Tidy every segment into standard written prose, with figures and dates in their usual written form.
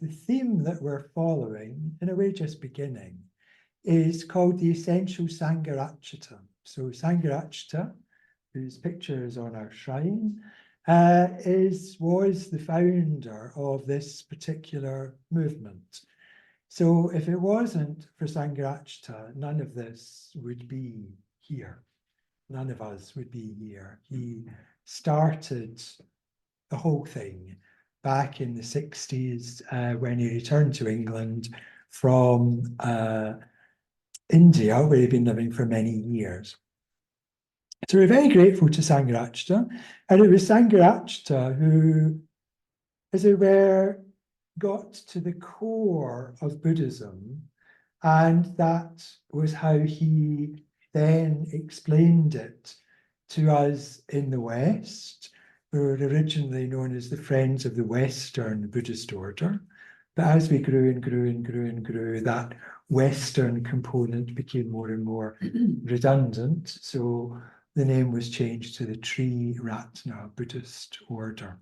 the theme that we're following, in a way just beginning, is called the Essential Sangharakshita. So Sangharakshita, whose picture is on our shrine, was the founder of this particular movement. So if it wasn't for Sangharakshita, none of this would be here. None of us would be here. He started the whole thing back in the 60s when he returned to England from India, where he'd been living for many years. So we're very grateful to Sangharakshita, and it was Sangharakshita who, as it were, got to the core of Buddhism, and that was how he then explained it to us in the West, who were originally known as the Friends of the Western Buddhist Order. But as we grew and grew and grew and grew, that Western component became more and more redundant. So the name was changed to the Tri-Ratna Buddhist Order.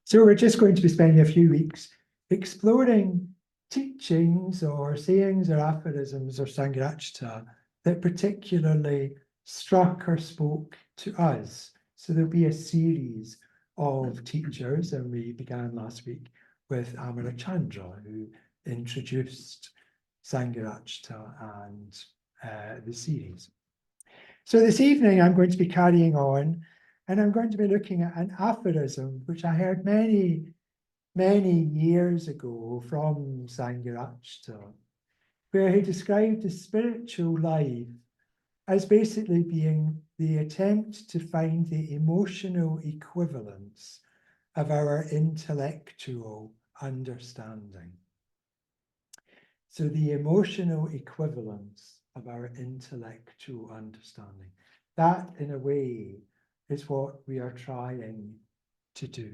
So we're just going to be spending a few weeks exploring teachings or sayings or aphorisms or Sangharakshita that particularly struck or spoke to us. So there'll be a series of teachers, and we began last week with Amarachandra, who introduced Sangharakshita and the series. So this evening I'm going to be carrying on, and I'm going to be looking at an aphorism which I heard many, many years ago from Sangharakshita, where he described the spiritual life as basically being the attempt to find the emotional equivalence of our intellectual understanding. So the emotional equivalence of our intellectual understanding. That, in a way, is what we are trying to do.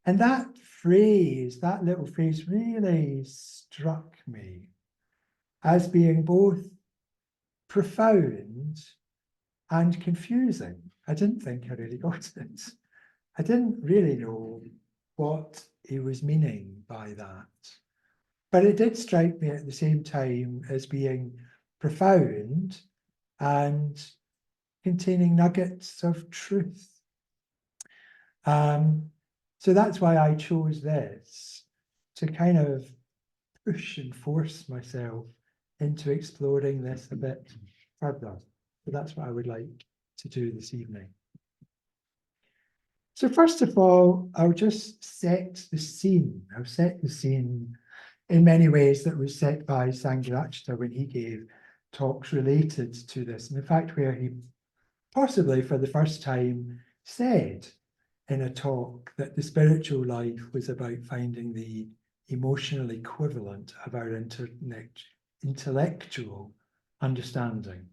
And that phrase, that little phrase, really struck me as being both profound and confusing. I didn't think I really got it. I didn't really know what he was meaning by that. But it did strike me at the same time as being profound and containing nuggets of truth. So that's why I chose this, to kind of push and force myself into exploring this a bit further. So that's what I would like to do this evening. So first of all, I'll just set the scene. I've set the scene in many ways that was set by Sangharakshita when he gave talks related to this. And in fact, where he possibly for the first time said in a talk that the spiritual life was about finding the emotional equivalent of our intellectual understanding.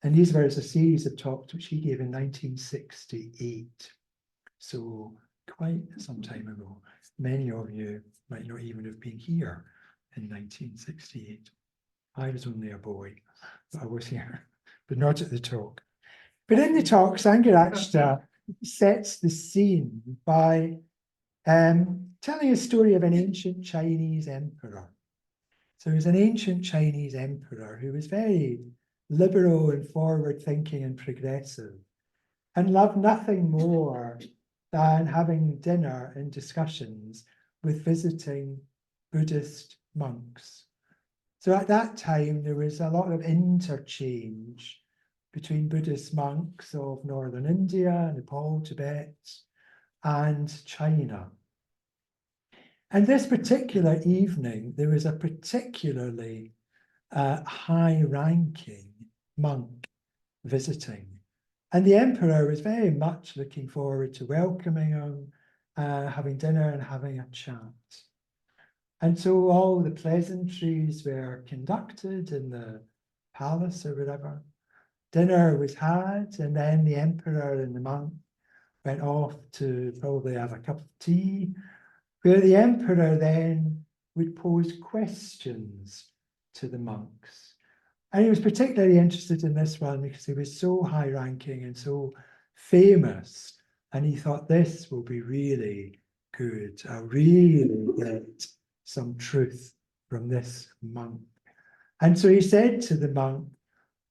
And these were a series of talks which he gave in 1968. So quite some time ago. Many of you might not even have been here in 1968. I was only a boy, but I was here, but not at the talk. But in the talk, Sangharakshita sets the scene by telling a story of an ancient Chinese emperor. So he was an ancient Chinese emperor who was very liberal and forward-thinking and progressive, and loved nothing more than having dinner and discussions with visiting Buddhist monks. So at that time, there was a lot of interchange between Buddhist monks of northern India, Nepal, Tibet, and China. And this particular evening, there was a particularly high-ranking monk visiting. And the emperor was very much looking forward to welcoming him, having dinner and having a chat. And so all the pleasantries were conducted in the palace or whatever. Dinner was had, and then the emperor and the monk went off to probably have a cup of tea, where the emperor then would pose questions to the monks. And he was particularly interested in this one because he was so high-ranking and so famous. And he thought this will be really good. I'll really get some truth from this monk. And so he said to the monk,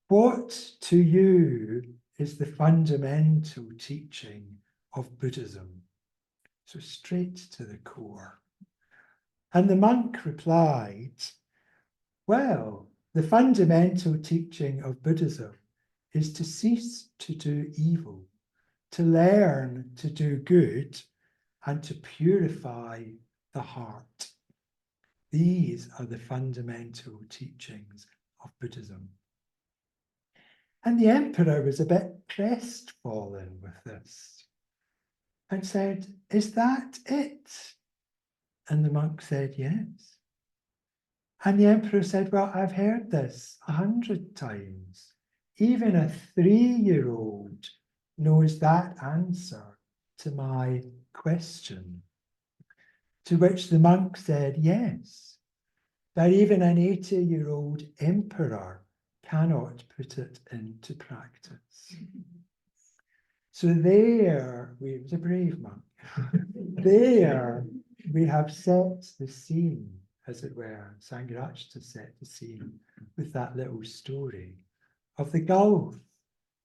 what to you is the fundamental teaching of Buddhism? So straight to the core. And the monk replied, well, the fundamental teaching of Buddhism is to cease to do evil, to learn to do good, and to purify the heart. These are the fundamental teachings of Buddhism. And the emperor was a bit crestfallen with this and said, is that it? And the monk said, yes. And the emperor said, well, I've heard this 100 times. Even a 3-year-old knows that answer to my question. To which the monk said, yes, that even an 80-year-old emperor cannot put it into practice. So there, it was a brave monk. There we have set the scene, as it were. Sangharakshita set the scene with that little story of the gulf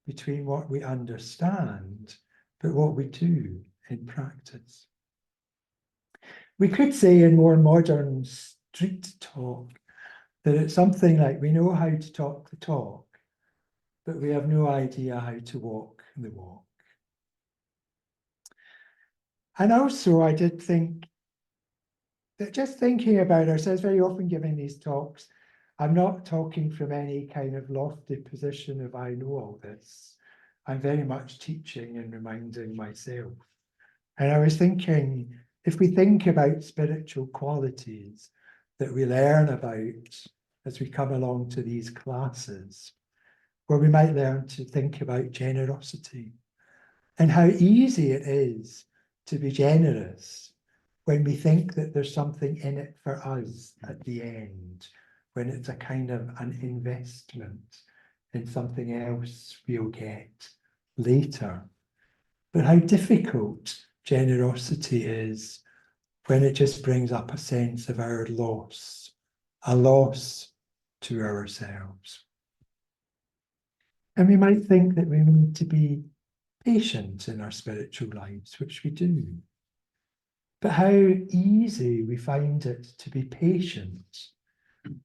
between what we understand, but what we do in practice. We could say in more modern street talk that it's something like we know how to talk the talk, but we have no idea how to walk the walk. And also I did think that just thinking about ourselves, very often giving these talks, I'm not talking from any kind of lofty position of I know all this. I'm very much teaching and reminding myself. And I was thinking, if we think about spiritual qualities that we learn about as we come along to these classes, where we might learn to think about generosity and how easy it is to be generous when we think that there's something in it for us at the end, when it's a kind of an investment in something else we'll get later. But how difficult generosity is when it just brings up a sense of our loss, a loss to ourselves. And we might think that we need to be patient in our spiritual lives, which we do. But how easy we find it to be patient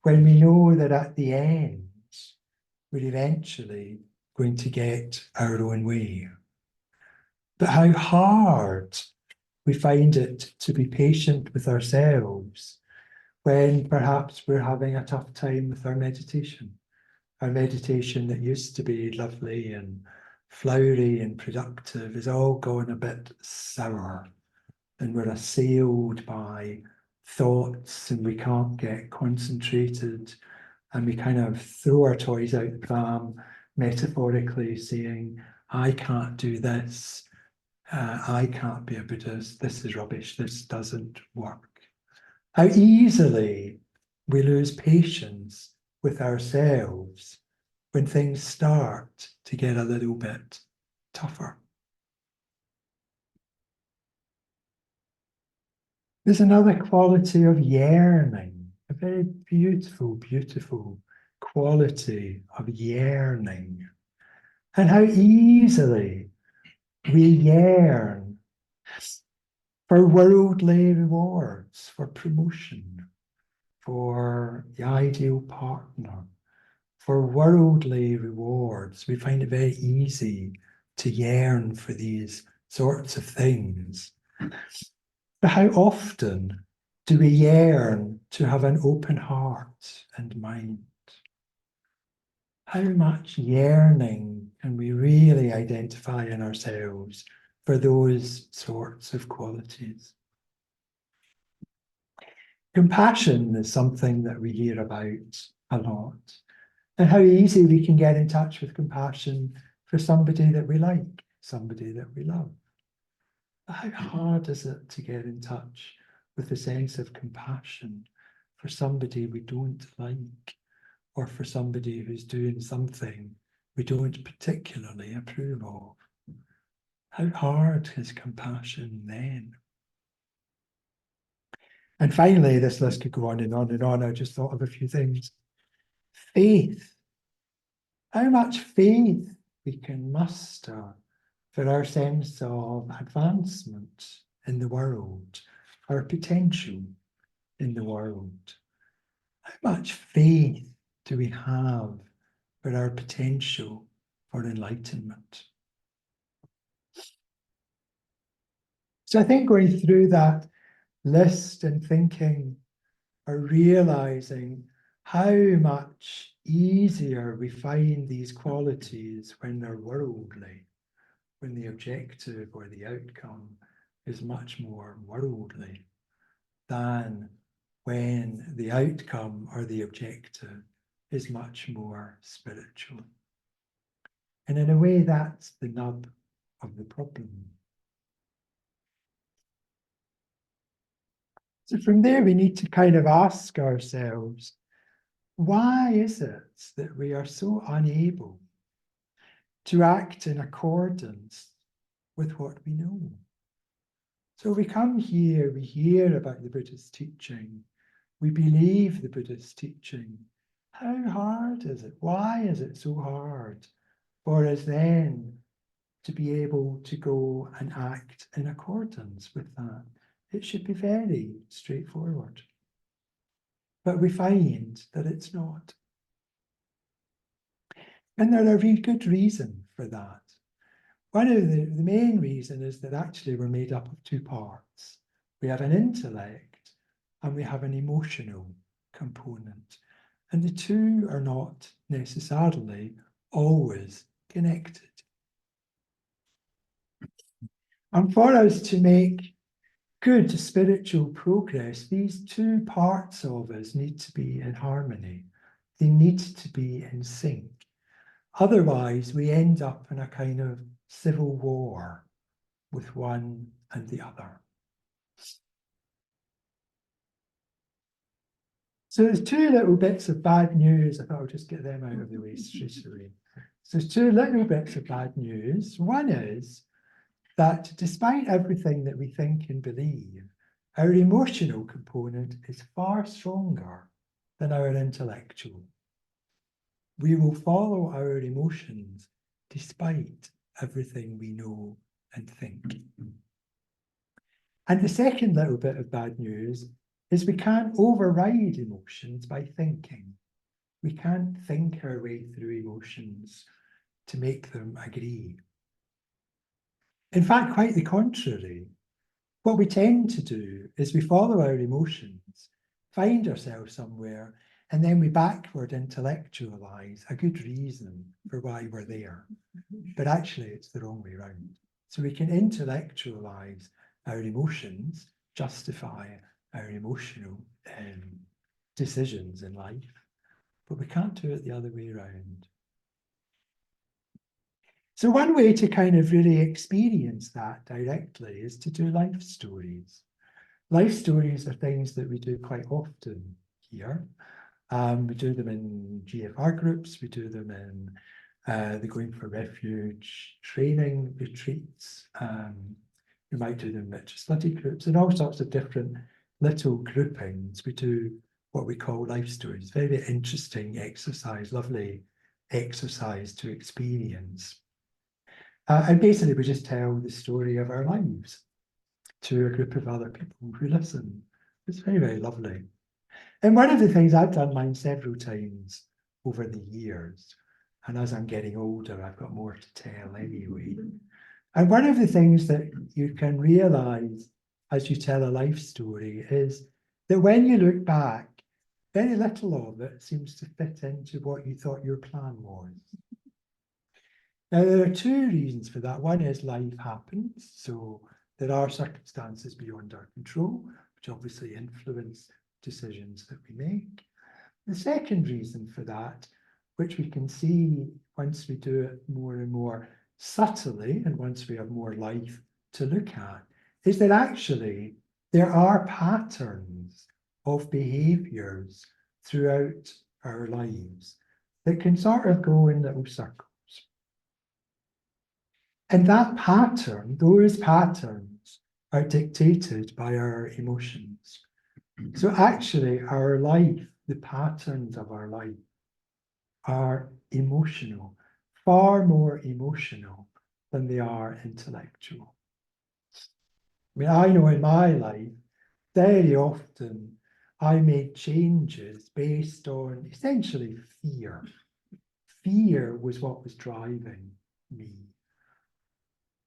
when we know that at the end, we're eventually going to get our own way. But how hard we find it to be patient with ourselves when perhaps we're having a tough time with our meditation that used to be lovely and flowery and productive is all gone a bit sour, and we're assailed by thoughts and we can't get concentrated, and we kind of throw our toys out the pram, metaphorically saying, I can't do this, I can't be a Buddhist, this is rubbish, this doesn't work. How easily we lose patience with ourselves when things start to get a little bit tougher. There's another quality of yearning, a very beautiful, beautiful quality of yearning, and how easily we yearn for worldly rewards, for promotion, for the ideal partner, for worldly rewards. We find it very easy to yearn for these sorts of things. But how often do we yearn to have an open heart and mind? How much yearning can we really identify in ourselves for those sorts of qualities? Compassion is something that we hear about a lot, and how easy we can get in touch with compassion for somebody that we like, somebody that we love. How hard is it to get in touch with a sense of compassion for somebody we don't like, or for somebody who's doing something we don't particularly approve of? How hard is compassion then? And finally, this list could go on and on and on. I just thought of a few things. Faith. How much faith we can muster for our sense of advancement in the world, our potential in the world. How much faith do we have for our potential for enlightenment? So I think going through that list and thinking or realizing how much easier we find these qualities when they're worldly, when the objective or the outcome is much more worldly than when the outcome or the objective is much more spiritual. And in a way, that's the nub of the problem. So from there, we need to kind of ask ourselves, why is it that we are so unable to act in accordance with what we know? So we come here, we hear about the Buddha's teaching, we believe the Buddha's teaching. How hard is it? Why is it so hard for us then to be able to go and act in accordance with that? It should be very straightforward. But we find that it's not. And there are really good reasons for that. One of the main reason is that actually we're made up of two parts. We have an intellect and we have an emotional component. And the two are not necessarily always connected. And for us to make good spiritual progress, these two parts of us need to be in harmony. They need to be in sync. Otherwise, we end up in a kind of civil war with one and the other. So there's two little bits of bad news. I thought I'll just get them out of the way straight away. So there's two little bits of bad news. One is that despite everything that we think and believe, our emotional component is far stronger than our intellectual. We will follow our emotions despite everything we know and think. And the second little bit of bad news is we can't override emotions by thinking. We can't think our way through emotions to make them agree. In fact, quite the contrary. What we tend to do is we follow our emotions, find ourselves somewhere, and then we backward intellectualize a good reason for why we're there. But actually, it's the wrong way around. So we can intellectualize our emotions, justify our emotional decisions in life, but we can't do it the other way around. So one way to kind of really experience that directly is to do life stories. Life stories are things that we do quite often here. We do them in GFR groups, we do them in the Going for Refuge training retreats. We might do them at study groups and all sorts of different little groupings. We do what we call life stories. Very, very interesting exercise, lovely exercise to experience. And basically we just tell the story of our lives to a group of other people who listen. It's very, very lovely. And one of the things I've done mine several times over the years, and as I'm getting older, I've got more to tell anyway. And one of the things that you can realize as you tell a life story is that when you look back, very little of it seems to fit into what you thought your plan was. Now, there are two reasons for that. One is life happens, so there are circumstances beyond our control, which obviously influence decisions that we make. The second reason for that, which we can see once we do it more and more subtly, and once we have more life to look at, is that actually there are patterns of behaviors throughout our lives that can sort of go in little circles. And that pattern, those patterns are dictated by our emotions. So actually, our life, the patterns of our life, are emotional, far more emotional than they are intellectual. I mean, I know in my life, very often I made changes based on essentially fear. Fear was what was driving me.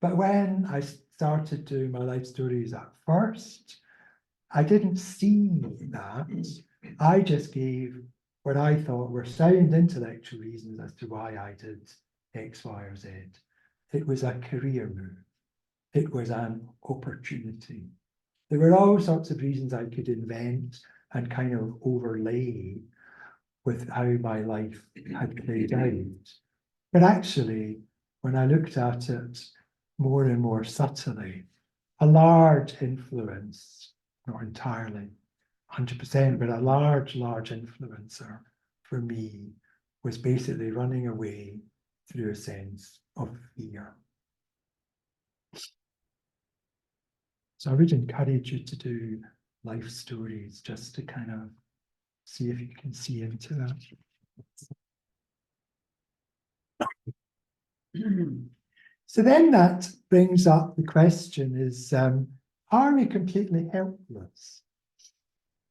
But when I started doing my life stories at first, I didn't see that. I just gave what I thought were sound intellectual reasons as to why I did X, Y, or Z. It was a career move. It was an opportunity. There were all sorts of reasons I could invent and kind of overlay with how my life had played out. But actually, when I looked at it more and more subtly, a large influence, not entirely 100%, but a large influencer for me was basically running away through a sense of fear. So I would encourage you to do life stories just to kind of see if you can see into that. So then that brings up the question is, are we completely helpless?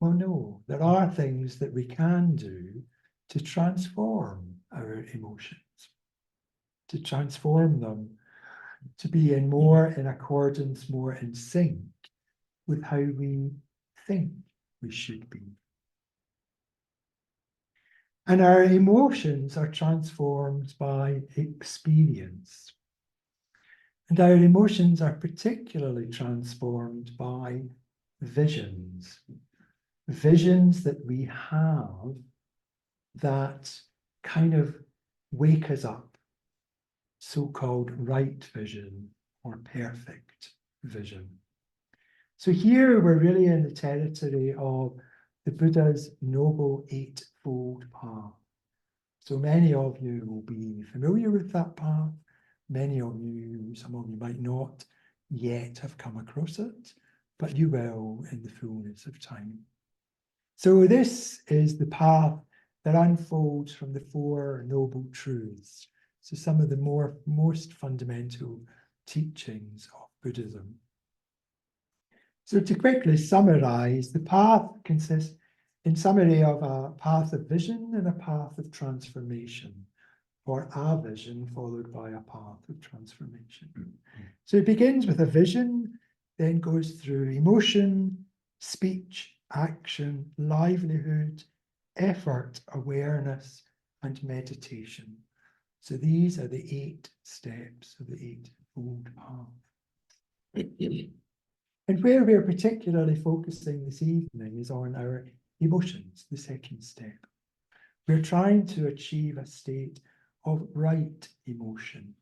Well, no, there are things that we can do to transform our emotions, to transform them, to be more in accordance, more in sync with how we think we should be. And our emotions are transformed by experience. And our emotions are particularly transformed by visions. Visions that we have that kind of wake us up, so-called right vision or perfect vision. So here we're really in the territory of the Buddha's Noble Eightfold Path. So many of you will be familiar with that path. Many of you, some of you might not yet have come across it, but you will in the fullness of time. So this is the path that unfolds from the Four Noble Truths. So some of the most fundamental teachings of Buddhism. So to quickly summarize, the path consists in summary of a path of vision and a path of transformation, or a vision followed by a path of transformation. So it begins with a vision, then goes through emotion, speech, action, livelihood, effort, awareness, and meditation. So these are the 8 steps of the Eightfold Path. And where we're particularly focusing this evening is on our emotions, the second step. We're trying to achieve a state of right emotion.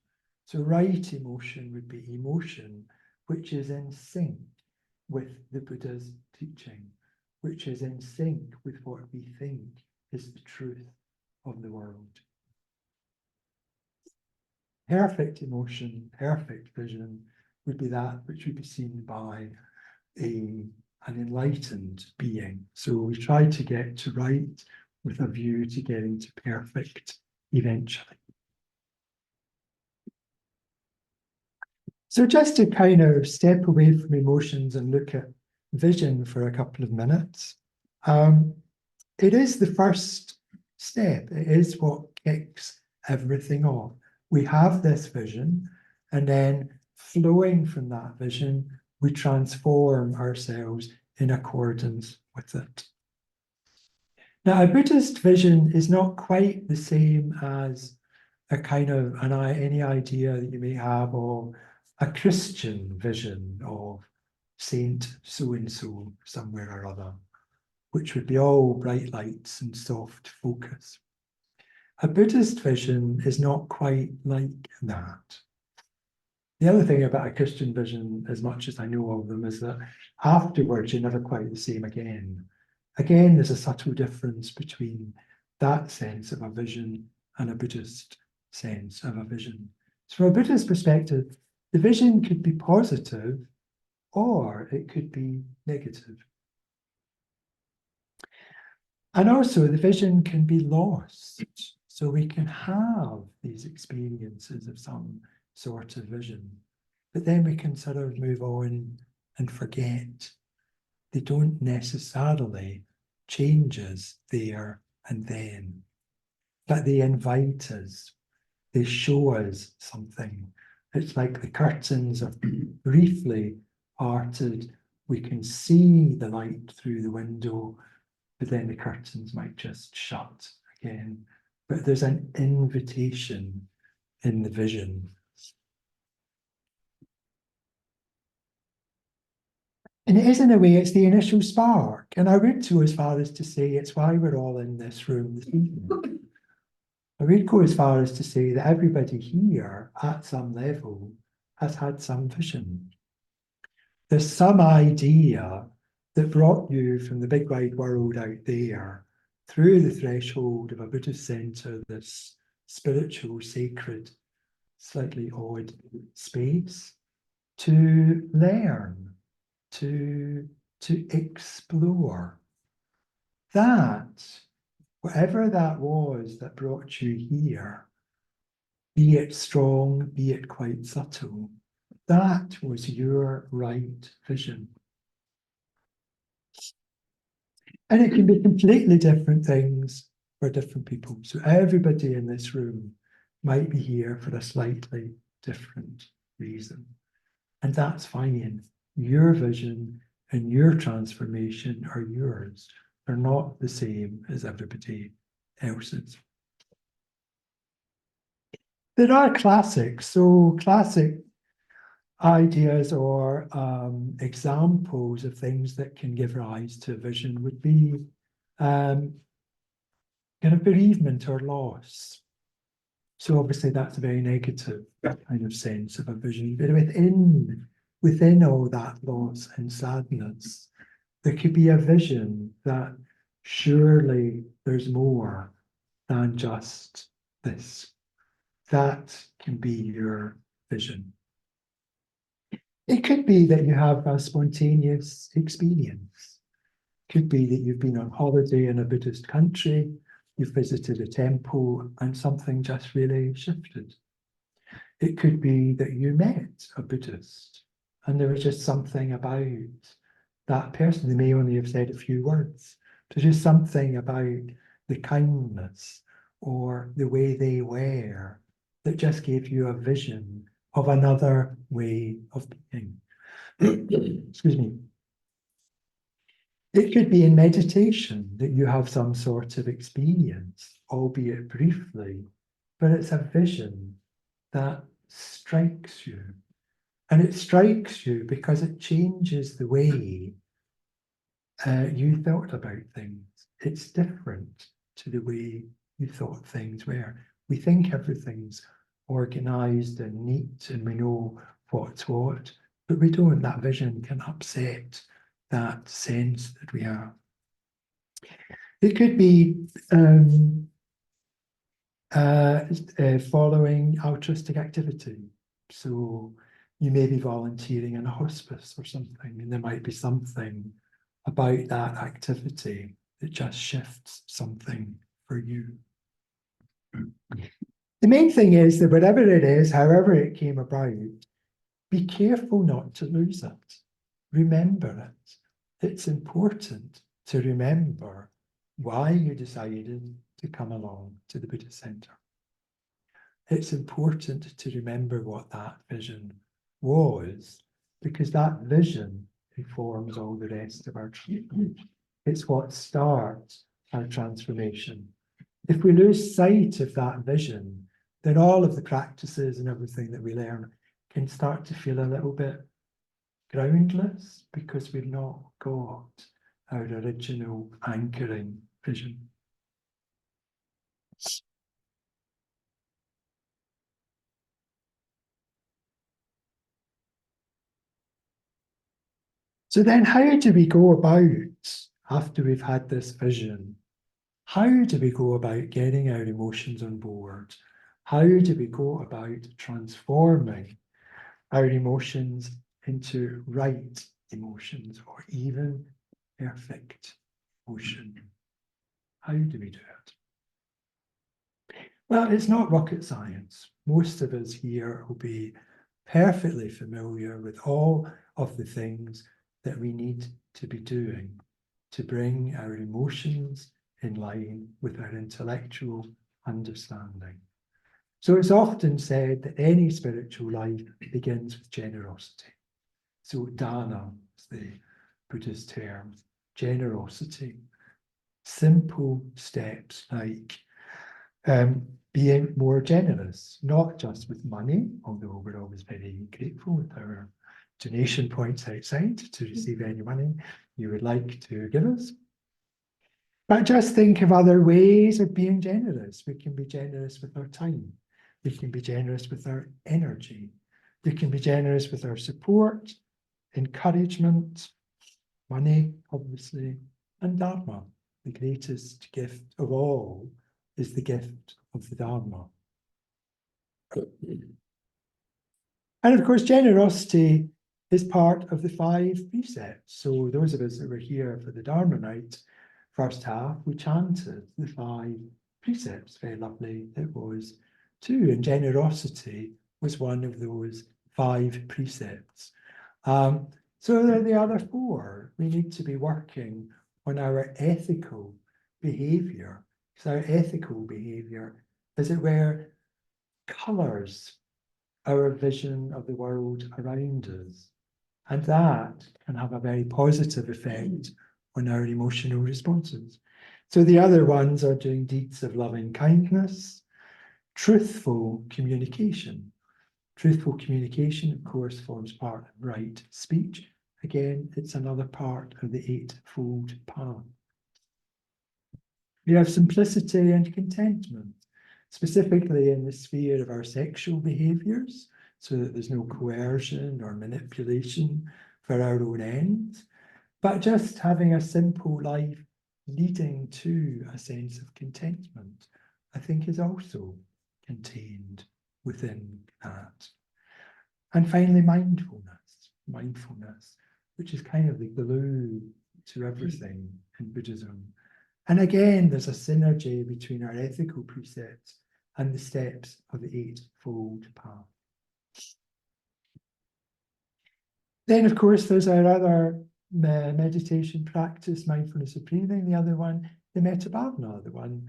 So right emotion would be emotion which is in sync with the Buddha's teaching, which is in sync with what we think is the truth of the world. Perfect emotion, perfect vision would be that which would be seen by an enlightened being. So we try to get to right with a view to getting to perfect eventually. So just to kind of step away from emotions and look at vision for a couple of minutes, it is the first step. It is what kicks everything off. We have this vision, and then flowing from that vision, we transform ourselves in accordance with it. Now, a Buddhist vision is not quite the same as a kind of any idea that you may have of a Christian vision of Saint so-and-so somewhere or other, which would be all bright lights and soft focus. A Buddhist vision is not quite like that. The other thing about a Christian vision, as much as I know of them, is that afterwards you're never quite the same again. Again, there's a subtle difference between that sense of a vision and a Buddhist sense of a vision. So from a Buddhist perspective, the vision could be positive or it could be negative. And also the vision can be lost. So we can have these experiences of some sort of vision, but then we can sort of move on and forget. They don't necessarily change us there and then, but they invite us. They show us something. It's like the curtains are briefly parted. We can see the light through the window, but then the curtains might just shut again. But there's an invitation in the vision. And it is, in a way, it's the initial spark. And I would go as far as to say it's why we're all in this room this evening. I would go as far as to say that everybody here, at some level, has had some vision. There's some idea that brought you from the big wide world out there through the threshold of a Buddhist center, this spiritual, sacred, slightly odd space, to learn, to explore. That, whatever that was that brought you here, be it strong, be it quite subtle, that was your right vision. And it can be completely different things for different people. So everybody in this room might be here for a slightly different reason. And that's fine. Your vision and your transformation are yours. They're not the same as everybody else's. There are classics. So classic ideas or examples of things that can give rise to a vision would be kind of bereavement or loss. So obviously that's a very negative kind of sense of a vision. But within all that loss and sadness, there could be a vision that surely there's more than just this. That can be your vision. It could be that you have a spontaneous experience. It could be that you've been on holiday in a Buddhist country, you've visited a temple, and something just really shifted. It could be that you met a Buddhist, and there was just something about that person. They may only have said a few words. There's just something about the kindness or the way they were that just gave you a vision of another way of being. Excuse me. It could be in meditation that you have some sort of experience, albeit briefly, but it's a vision that strikes you. And it strikes you because it changes the way you thought about things. It's different to the way you thought things were. We think everything's organized and neat and we know what's what, but we don't. That vision can upset that sense that we have. It could be following altruistic activity. So you may be volunteering in a hospice or something, and there might be something about that activity that just shifts something for you. The main thing is that whatever it is, however it came about, be careful not to lose it. Remember it. It's important to remember why you decided to come along to the Buddhist Center. It's important to remember what that vision was, because that vision informs all the rest of our treatment. It's what starts our transformation. If we lose sight of that vision, then all of the practices and everything that we learn can start to feel a little bit groundless because we've not got our original anchoring vision. So then how do we go about, after we've had this vision, how do we go about getting our emotions on board? How do we go about transforming our emotions into right emotions or even perfect emotion? How do we do it? Well, it's not rocket science. Most of us here will be perfectly familiar with all of the things that we need to be doing to bring our emotions in line with our intellectual understanding. So it's often said that any spiritual life begins with generosity. So dana is the Buddhist term, generosity. Simple steps like being more generous, not just with money, although we're always very grateful with our donation points outside to receive any money you would like to give us. But just think of other ways of being generous. We can be generous with our time. We can be generous with our energy. We can be generous with our support, encouragement, money, obviously, and Dharma. The greatest gift of all is the gift of the Dharma. And of course, generosity is part of the 5 precepts. So those of us that were here for the Dharma night, first half, we chanted the 5 precepts. Very lovely it was too. And generosity was one of those 5 precepts. So there are the other 4. We need to be working on our ethical behavior. Because our ethical behavior, as it were, colours our vision of the world around us. And that can have a very positive effect on our emotional responses. So the other ones are doing deeds of loving kindness, truthful communication. Truthful communication, of course, forms part of right speech. Again, it's another part of the Eightfold Path. We have simplicity and contentment, specifically in the sphere of our sexual behaviours, so that there's no coercion or manipulation for our own ends, but just having a simple life leading to a sense of contentment, I think is also contained within that. And finally, mindfulness, which is kind of the glue to everything in Buddhism. And again, there's a synergy between our ethical precepts and the steps of the Eightfold Path. Then, of course, there's our other meditation practice, mindfulness of breathing. The other one, the metta bhavana, the one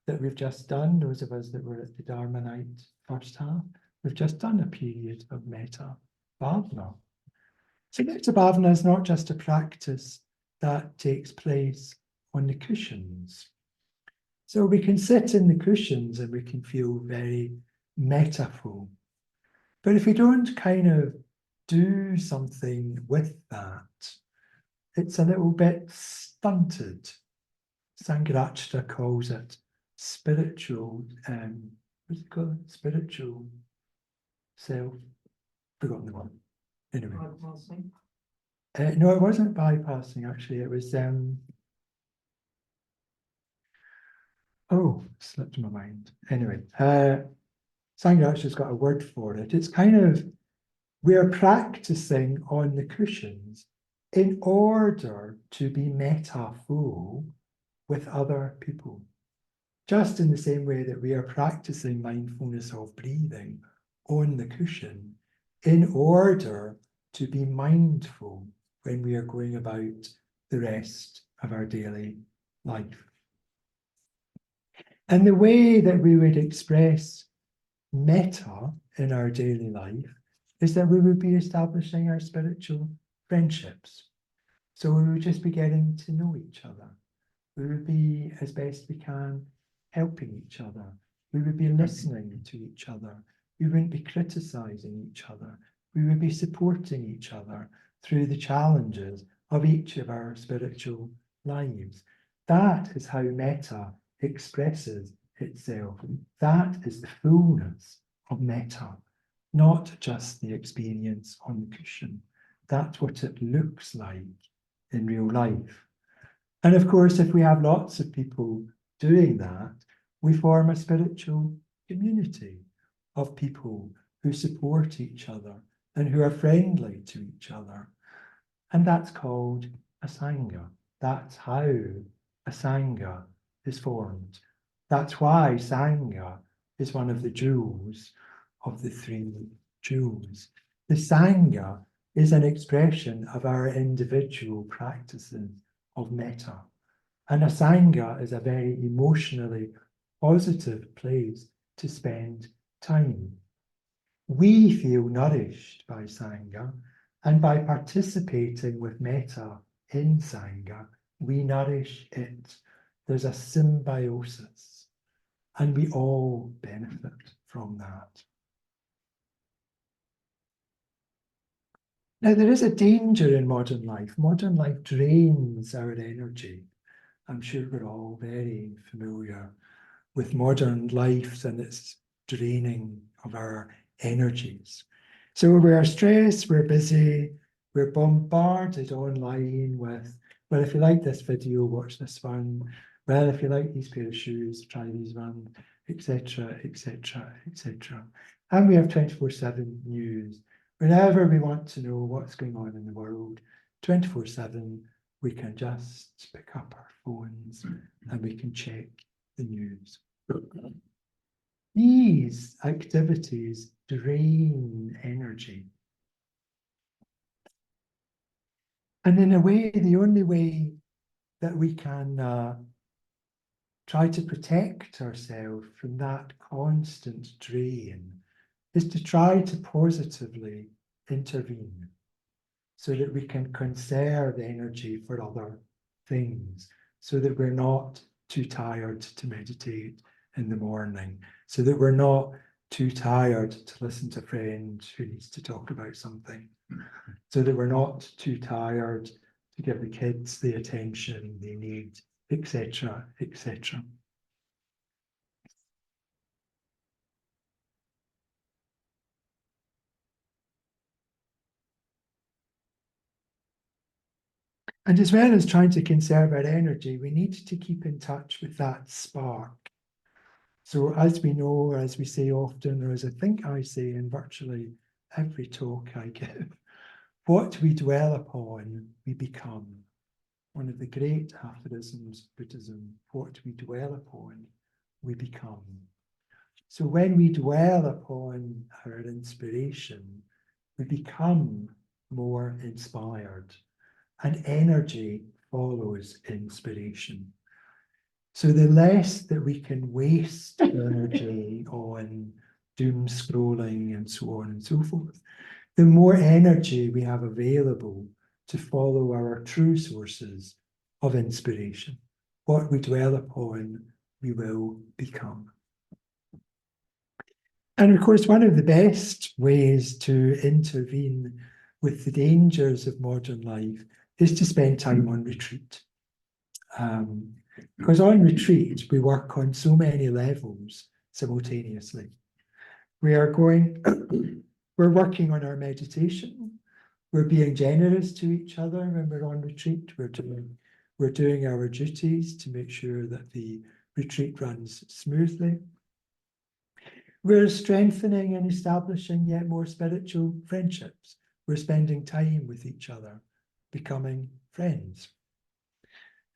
that we've just done. Those of us that were at the Dharma night first half, we've just done a period of metta bhavana. So metta bhavana is not just a practice that takes place on the cushions. So we can sit in the cushions and we can feel very mettaful. But if we don't kind of do something with that, it's a little bit stunted. Sangharakshita calls it spiritual, what's it called? Spiritual self. Forgotten the one. Anyway. No, it wasn't bypassing, actually. It was slipped my mind. Anyway, Sangharakshita's got a word for it. It's kind of, we're practicing on the cushions in order to be metta-full with other people. Just in the same way that we are practicing mindfulness of breathing on the cushion in order to be mindful when we are going about the rest of our daily life. And the way that we would express metta in our daily life is that we would be establishing our spiritual friendships. So we would just be getting to know each other. We would be, as best we can, helping each other. We would be listening to each other. We wouldn't be criticizing each other. We would be supporting each other through the challenges of each of our spiritual lives. That is how metta expresses itself. That is the fullness of metta, not just the experience on the cushion. That's what it looks like in real life. And of course, if we have lots of people doing that, we form a spiritual community of people who support each other and who are friendly to each other. And that's called a Sangha. That's how a Sangha is formed. That's why Sangha is one of the jewels of the three jewels. The Sangha is an expression of our individual practices of metta. And a Sangha is a very emotionally positive place to spend time. We feel nourished by Sangha, and by participating with metta in Sangha, we nourish it. There's a symbiosis, and we all benefit from that. Now, there is a danger in modern life. Modern life drains our energy. I'm sure we're all very familiar with modern life and its draining of our energies. So we're stressed, we're busy, we're bombarded online with, well, if you like this video, watch this one. Well, if you like these pair of shoes, try these one, etc., etc., etc. And we have 24/7 news. Whenever we want to know what's going on in the world, 24/7, we can just pick up our phones and we can check the news. These activities drain energy. And in a way, the only way that we can try to protect ourselves from that constant drain is to try to positively intervene so that we can conserve energy for other things, so that we're not too tired to meditate in the morning, so that we're not too tired to listen to a friend who needs to talk about something, so that we're not too tired to give the kids the attention they need, etc., etc. And as well as trying to conserve our energy, we need to keep in touch with that spark. So as we know, as we say often, or as I think I say in virtually every talk I give, what we dwell upon, we become. One of the great aphorisms of Buddhism, what we dwell upon, we become. So when we dwell upon our inspiration, we become more inspired, and energy follows inspiration. So the less that we can waste energy on doom scrolling and so on and so forth, the more energy we have available to follow our true sources of inspiration. What we dwell upon, we will become. And of course, one of the best ways to intervene with the dangers of modern life is to spend time on retreat. Because on retreat, we work on so many levels simultaneously. We're working on our meditation. We're being generous to each other when we're on retreat. We're doing our duties to make sure that the retreat runs smoothly. We're strengthening and establishing yet more spiritual friendships. We're spending time with each other, becoming friends.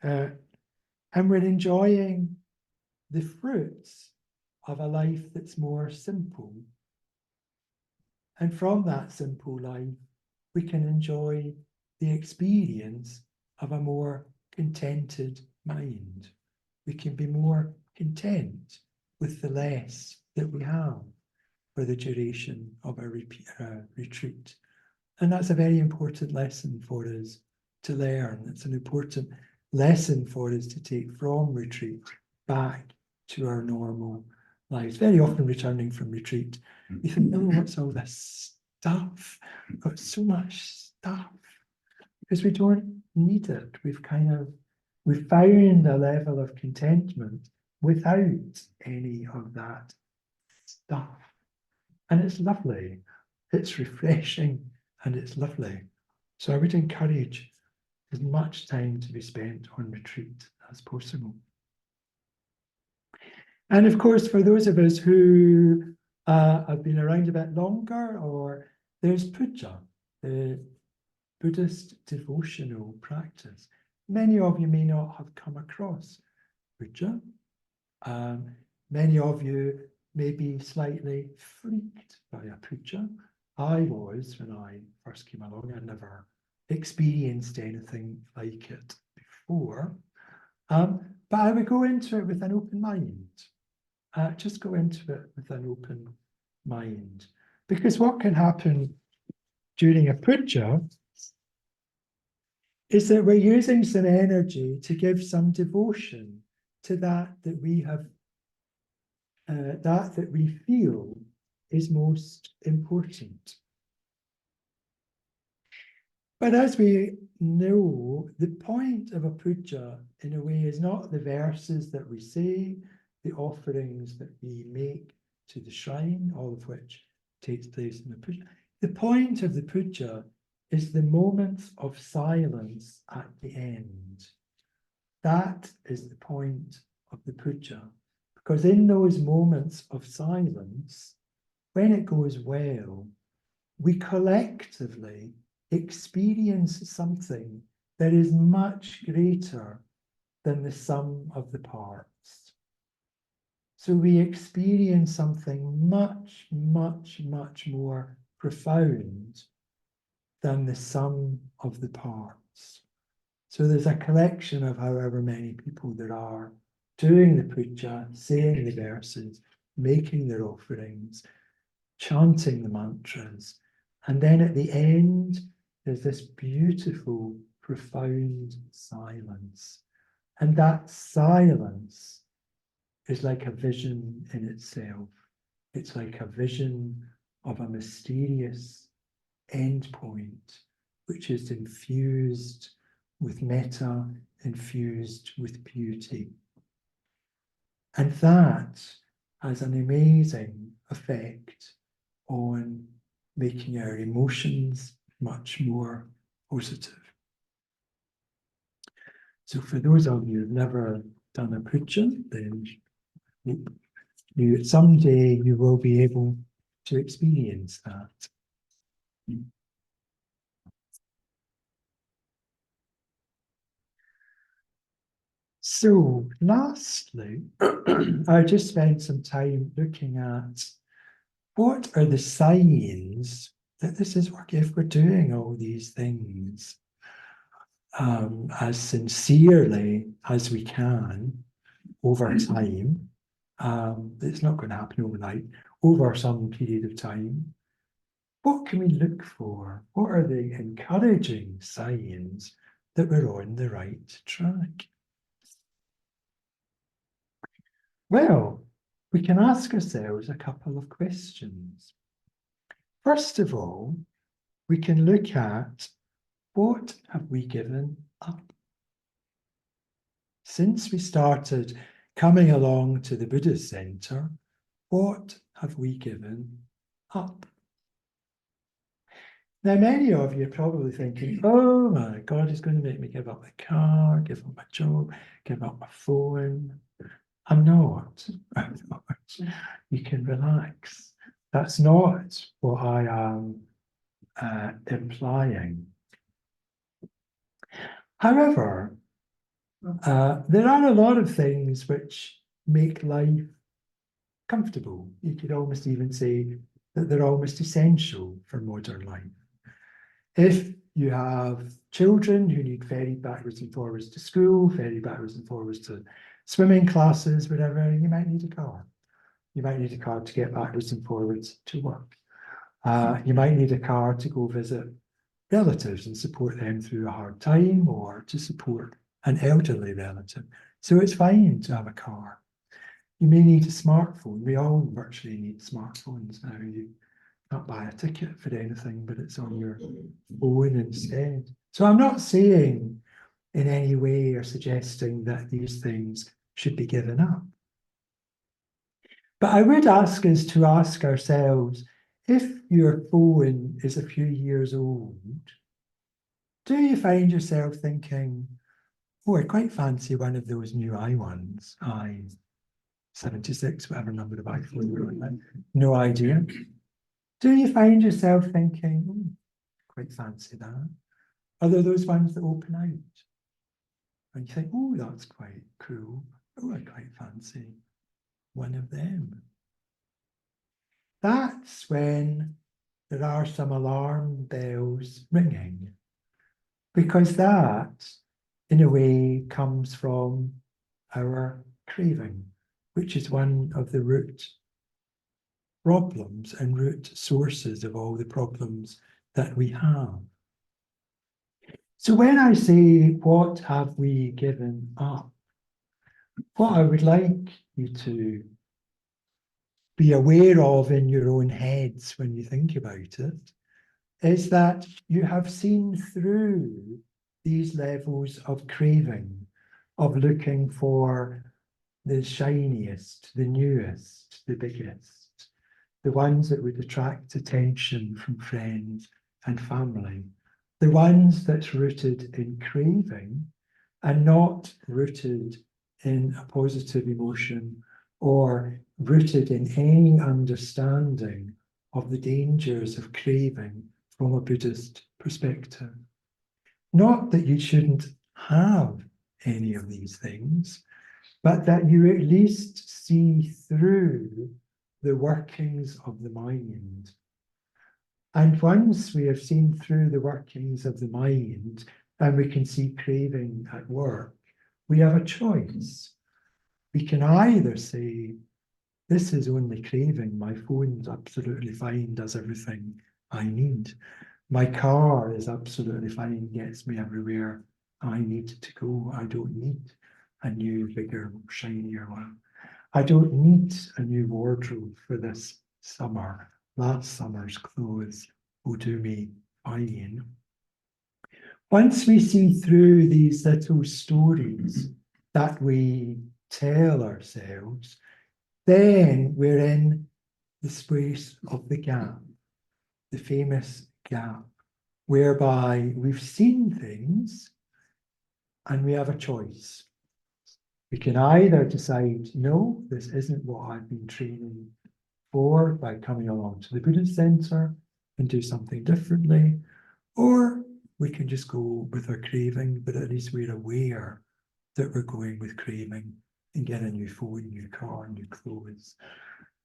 And we're enjoying the fruits of a life that's more simple. And from that simple life, we can enjoy the experience of a more contented mind. We can be more content with the less that we have for the duration of our retreat. And that's a very important lesson for us to learn. It's an important lesson for us to take from retreat back to our normal lives. Very often returning from retreat, we think, oh, what's all this stuff? We've got so much stuff. Because we don't need it. We've found a level of contentment without any of that stuff. And it's lovely. It's refreshing and it's lovely. So I would encourage as much time to be spent on retreat as possible. And of course, for those of us who have been around a bit longer, or there's puja, the Buddhist devotional practice. Many of you may not have come across puja. Many of you may be slightly freaked by a puja. I was when I first came along. I never experienced anything like it before. But I would go into it with an open mind. Just go into it with an open mind. Because what can happen during a puja is that we're using some energy to give some devotion to that we have, that we feel is most important. But as we know, the point of a puja, in a way, is not the verses that we say, the offerings that we make to the shrine, all of which takes place in the puja. The point of the puja is the moments of silence at the end. That is the point of the puja. Because in those moments of silence, when it goes well, we collectively experience something that is much greater than the sum of the parts. So we experience something much, much, much more profound than the sum of the parts. So there's a collection of however many people there are doing the puja, saying the verses, making their offerings, chanting the mantras. And then at the end, there's this beautiful, profound silence. And that silence is like a vision in itself. It's like a vision of a mysterious endpoint, which is infused with metta, infused with beauty. And that has an amazing effect on making our emotions much more positive. So for those of you who've never done a puja, then someday you will be able to experience that. So lastly, I just spent some time looking at what are the signs that this is working, if we're doing all these things as sincerely as we can over time. It's not going to happen overnight, over some period of time. What can we look for? What are the encouraging signs that we're on the right track? Well, we can ask ourselves a couple of questions. First of all, we can look at what have we given up? Since we started coming along to the Buddhist Center, what have we given up? Now, many of you are probably thinking, oh my God, he's going to make me give up my car, give up my job, give up my phone. I'm not. You can relax. That's not what I am implying. However, there are a lot of things which make life comfortable. You could almost even say that they're almost essential for modern life. If you have children who need ferried backwards and forwards to school, ferried backwards and forwards to swimming classes, whatever, you might need a car. You might need a car to get backwards and forwards to work. You might need a car to go visit relatives and support them through a hard time, or to support an elderly relative. So it's fine to have a car. You may need a smartphone. We all virtually need smartphones now. You can't buy a ticket for anything, but it's on your phone instead. So I'm not saying in any way or suggesting that these things should be given up. But I would ask us to ask ourselves, if your phone is a few years old, do you find yourself thinking, oh, I quite fancy one of those new i1s, i76, whatever number of iPhone you're on, no idea. Do you find yourself thinking, oh, quite fancy that? Are there those ones that open out? And you think, oh, that's quite cool. Oh, I quite fancy one of them. That's when there are some alarm bells ringing, because that, in a way, comes from our craving, which is one of the root problems and root sources of all the problems that we have. So when I say, what have we given up? What I would like you to be aware of in your own heads when you think about it is that you have seen through these levels of craving, of looking for the shiniest, the newest, the biggest, the ones that would attract attention from friends and family, the ones that's rooted in craving and not rooted in a positive emotion or rooted in any understanding of the dangers of craving from a Buddhist perspective. Not that you shouldn't have any of these things, but that you at least see through the workings of the mind. And once we have seen through the workings of the mind and we can see craving at work, we have a choice. We can either say, this is only craving, my phone's absolutely fine, does everything I need. My car is absolutely fine, gets me everywhere I need to go. I don't need a new, bigger, shinier one. I don't need a new wardrobe for this summer. Last summer's clothes will do me fine. Once we see through these little stories that we tell ourselves, then we're in the space of the gap, the famous gap, whereby we've seen things and we have a choice. We can either decide, no, this isn't what I've been training for by coming along to the Buddhist Center and do something differently, or we can just go with our craving, but at least we're aware that we're going with craving and get a new phone, new car, new clothes,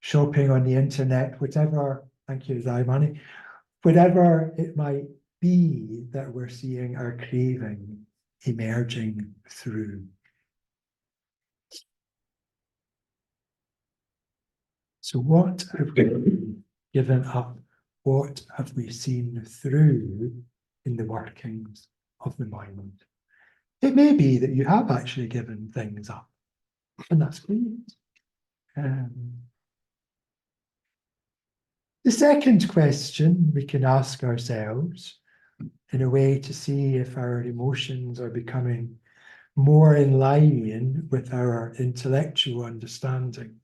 shopping on the internet, whatever, thank you, Zaimani, whatever it might be that we're seeing our craving emerging through. So what have we given up? What have we seen through in the workings of the mind? It may be that you have actually given things up, and that's great. The second question we can ask ourselves in a way to see if our emotions are becoming more in line with our intellectual understanding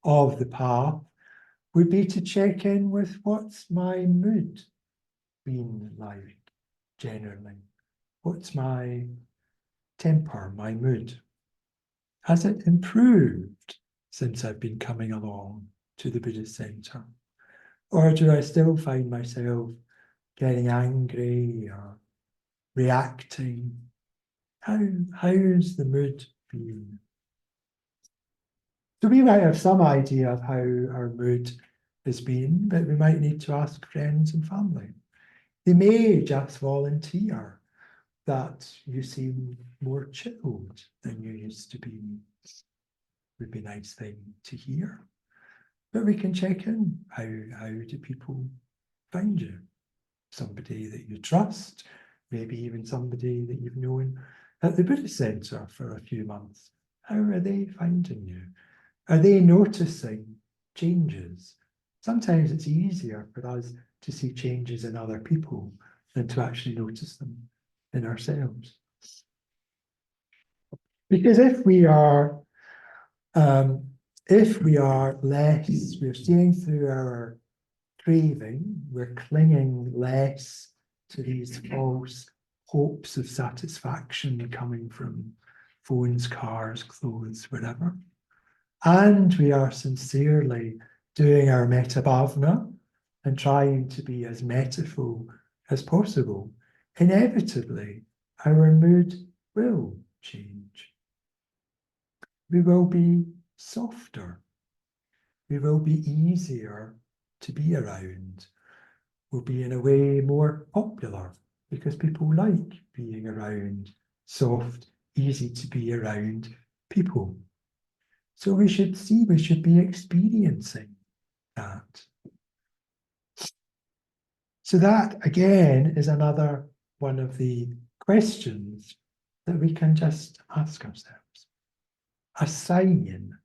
of the path would be to check in with what's my mood been like generally. What's my temper, my mood? Has it improved since I've been coming along to the Buddhist Center? Or do I still find myself getting angry or reacting? How's the mood been? So we might have some idea of how our mood has been, but we might need to ask friends and family. They may just volunteer that you seem more chilled than you used to be. Would be a nice thing to hear. But we can check in. How do people find you? Somebody that you trust, maybe even somebody that you've known at the Buddhist Center for a few months. How are they finding you? Are they noticing changes? Sometimes it's easier for us to see changes in other people than to actually notice them in ourselves. Because if we are less, we're seeing through our craving, we're clinging less to these false hopes of satisfaction coming from phones, cars, clothes, whatever. And we are sincerely doing our metta bhavana and trying to be as metaful as possible. Inevitably, our mood will change. we will be softer. We will be easier to be around. We'll be in a way more popular because people like being around soft, easy to be around people. So we should be experiencing that. So that, again, is another one of the questions that we can just ask ourselves. A sign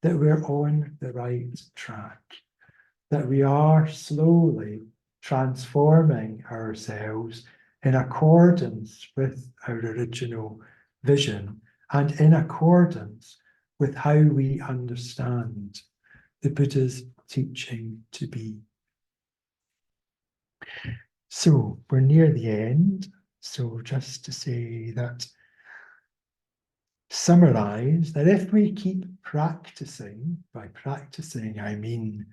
that we're on the right track, that we are slowly transforming ourselves in accordance with our original vision and in accordance with how we understand the Buddha's teaching to be. So we're near the end. So just to say that, summarize that if we keep practicing, by practicing I mean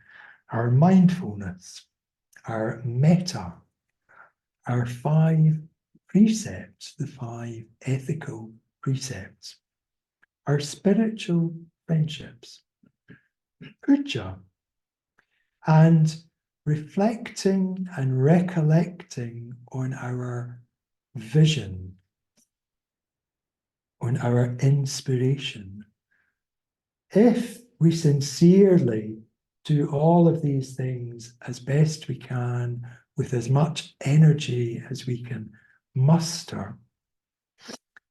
our mindfulness, our metta, our 5 precepts, the 5 ethical precepts, our spiritual friendships, puja, and reflecting and recollecting on our vision, on our inspiration. If we sincerely do all of these things as best we can, with as much energy as we can muster,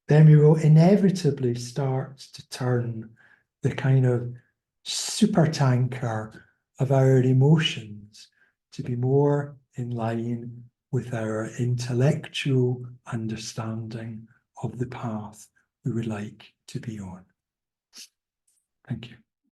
then we will inevitably start to turn the kind of supertanker of our emotions to be more in line with our intellectual understanding of the path we would like to be on. Thank you.